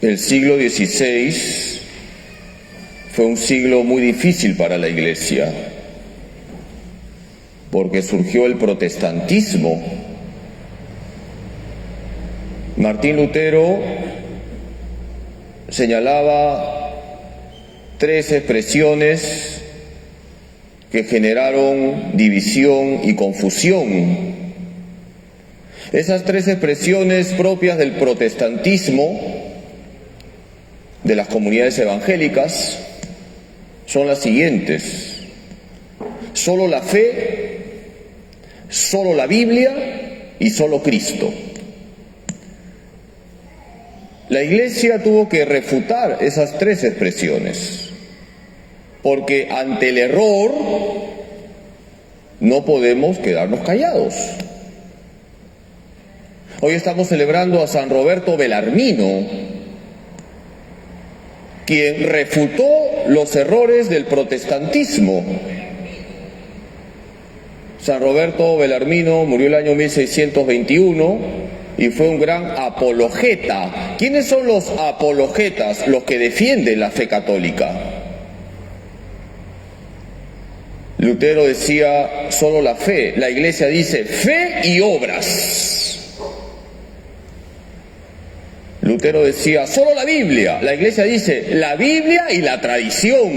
El siglo XVI fue un siglo muy difícil para la Iglesia, porque surgió el protestantismo. Martín Lutero señalaba 3 expresiones que generaron división y confusión. Esas 3 expresiones propias del protestantismo, de las comunidades evangélicas, son las siguientes: solo la fe, solo la Biblia y solo Cristo. La Iglesia tuvo que refutar esas 3 expresiones, porque ante el error no podemos quedarnos callados. Hoy estamos celebrando a San Roberto Bellarmino, quien refutó los errores del protestantismo. San Roberto Bellarmino murió el año 1621 y fue un gran apologeta. ¿Quiénes son los apologetas? Los que defienden la fe católica. Lutero decía solo la fe, la Iglesia dice fe y obras. Lutero decía solo la Biblia, la Iglesia dice la Biblia y la tradición.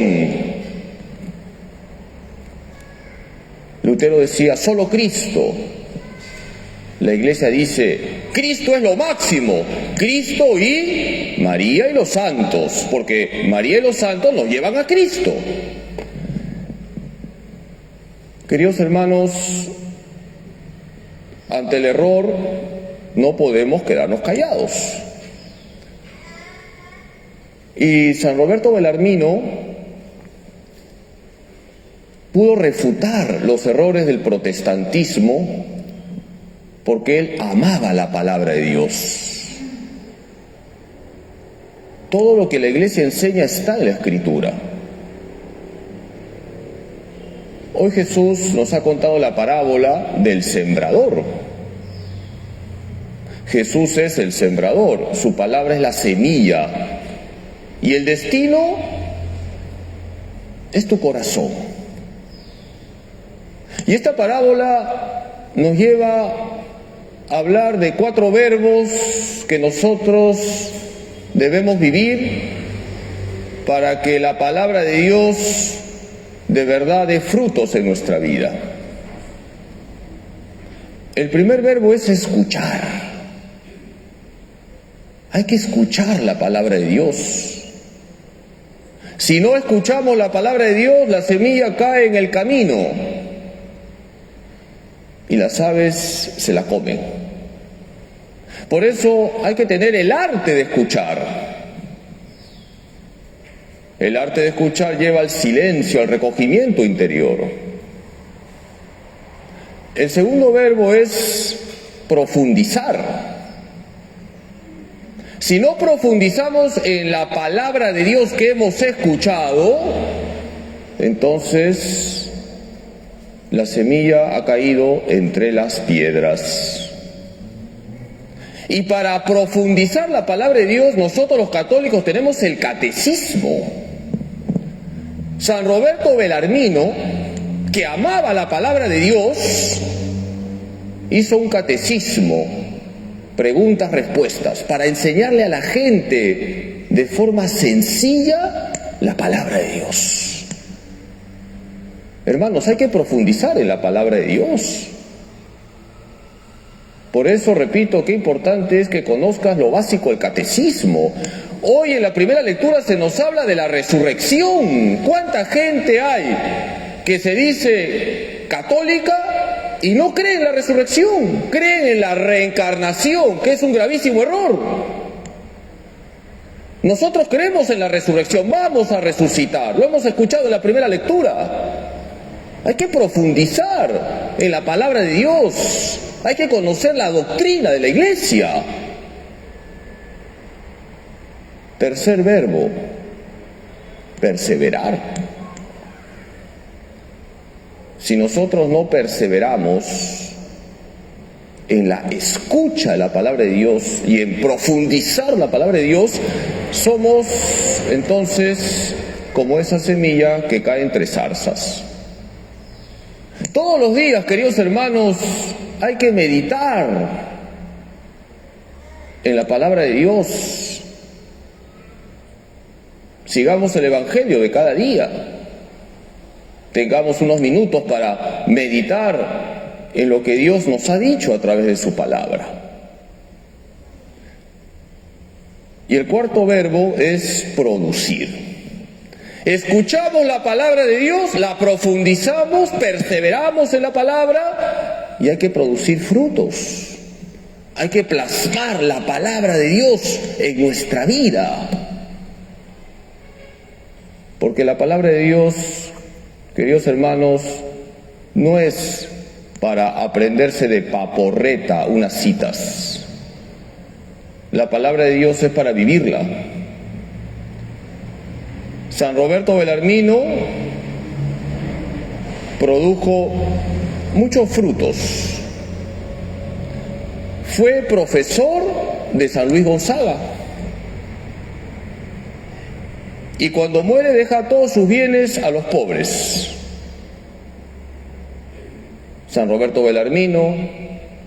Lutero decía solo Cristo, la Iglesia dice Cristo es lo máximo, Cristo y María y los santos, porque María y los santos nos llevan a Cristo. Queridos hermanos, ante el error no podemos quedarnos callados. Y San Roberto Bellarmino pudo refutar los errores del protestantismo porque él amaba la palabra de Dios. Todo lo que la Iglesia enseña está en la Escritura. Hoy Jesús nos ha contado la parábola del sembrador. Jesús es el sembrador, su palabra es la semilla. Y el destino es tu corazón. Y esta parábola nos lleva a hablar de 4 verbos que nosotros debemos vivir para que la palabra de Dios de verdad dé frutos en nuestra vida. El primer verbo es escuchar. Hay que escuchar la palabra de Dios. Si no escuchamos la palabra de Dios, la semilla cae en el camino y las aves se la comen. Por eso hay que tener el arte de escuchar. El arte de escuchar lleva al silencio, al recogimiento interior. El segundo verbo es profundizar. Si no profundizamos en la palabra de Dios que hemos escuchado, entonces la semilla ha caído entre las piedras. Y para profundizar la palabra de Dios, nosotros los católicos tenemos el catecismo. San Roberto Bellarmino, que amaba la palabra de Dios, hizo un catecismo, preguntas, respuestas, para enseñarle a la gente de forma sencilla la palabra de Dios. Hermanos, hay que profundizar en la palabra de Dios. Por eso, repito, qué importante es que conozcas lo básico del catecismo. Hoy en la primera lectura se nos habla de la resurrección. ¿Cuánta gente hay que se dice católica y no cree en la resurrección? Creen en la reencarnación, que es un gravísimo error. Nosotros creemos en la resurrección, vamos a resucitar, lo hemos escuchado en la primera lectura. Hay que profundizar en la palabra de Dios, hay que conocer la doctrina de la Iglesia. Tercer verbo, perseverar. Si nosotros no perseveramos en la escucha de la palabra de Dios y en profundizar la palabra de Dios, Somos entonces como esa semilla que cae entre zarzas. Todos los días, queridos hermanos, hay que meditar en la palabra de Dios. Sigamos el Evangelio de cada día. Tengamos unos minutos para meditar en lo que Dios nos ha dicho a través de su palabra. Y el cuarto verbo es producir. Escuchamos la palabra de Dios, la profundizamos, perseveramos en la palabra y hay que producir frutos. Hay que plasmar la palabra de Dios en nuestra vida. Porque la palabra de Dios, queridos hermanos, no es para aprenderse de paporreta unas citas. La palabra de Dios es para vivirla. San Roberto Bellarmino produjo muchos frutos. Fue profesor de San Luis Gonzaga. Y cuando muere deja todos sus bienes a los pobres. San Roberto Bellarmino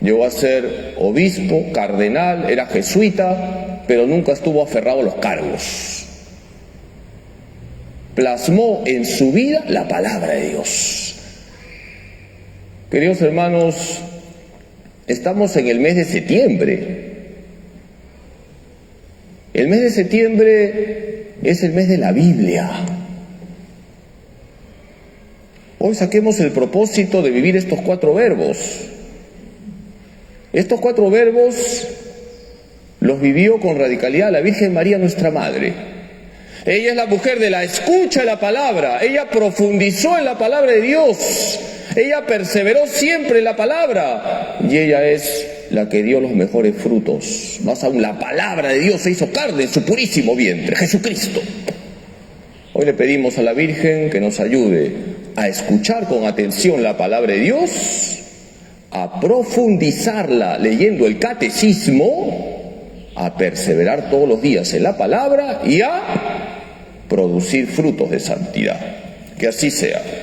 llegó a ser obispo, cardenal, era jesuita, pero nunca estuvo aferrado a los cargos. Plasmó en su vida la palabra de Dios. Queridos hermanos, estamos en el mes de septiembre. El mes de septiembre es el mes de la Biblia. Hoy saquemos el propósito de vivir estos 4 verbos. Estos 4 verbos los vivió con radicalidad la Virgen María, nuestra Madre. Ella es la mujer de la escucha de la palabra. Ella profundizó en la palabra de Dios. Ella perseveró siempre en la palabra. Y ella es la que dio los mejores frutos. Más aún, la palabra de Dios se hizo carne en su purísimo vientre, Jesucristo. Hoy le pedimos a la Virgen que nos ayude a escuchar con atención la palabra de Dios, a profundizarla leyendo el catecismo, a perseverar todos los días en la palabra y a producir frutos de santidad. Que así sea.